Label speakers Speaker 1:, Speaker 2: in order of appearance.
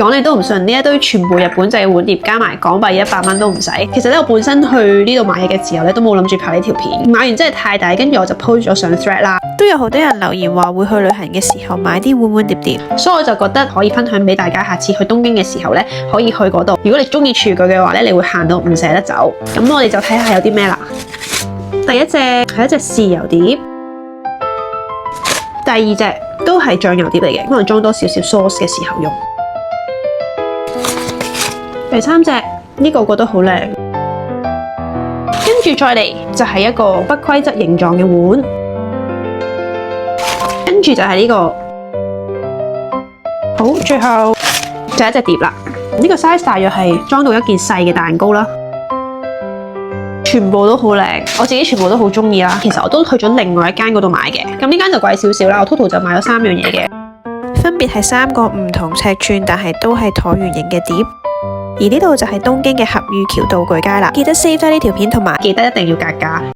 Speaker 1: 講你都唔信，呢一堆全部日本製嘅碗碟加埋港幣100蚊都唔使。其實咧，我本身去呢度買嘢嘅時候咧，都冇諗住拍呢條片。買完真係太大，跟住我就 post 咗上 thread 啦。
Speaker 2: 都有好多人留言話會去旅行嘅時候買啲碗碗碟碟，
Speaker 1: 所以我就覺得可以分享俾大家，下次去東京嘅時候咧，可以去嗰度。如果你中意廚具嘅話咧，你會行到唔捨得走。咁我哋就睇下有啲咩啦。第一隻係一隻豉油碟，第二隻都係醬油碟嚟嘅，可能裝多少少 sauce 嘅時候用。第三隻呢個我覺得好靚，跟住再嚟就係一個不規則形狀嘅碗，跟住就係呢個，好，最後就係一隻碟啦。呢個 size 大約係裝到一件細嘅蛋糕啦。全部都好靚，我自己全部都好中意啦。其實我都去咗另外一間嗰度買嘅，咁呢間就貴少少啦。我 total 就買咗3樣嘢嘅，
Speaker 2: 分別係3個唔同尺寸，但係都係橢圓形嘅碟。而呢度就係東京嘅闔與橋道具街啦。記得 save 低呢條片，同埋
Speaker 1: 記得一定要格價。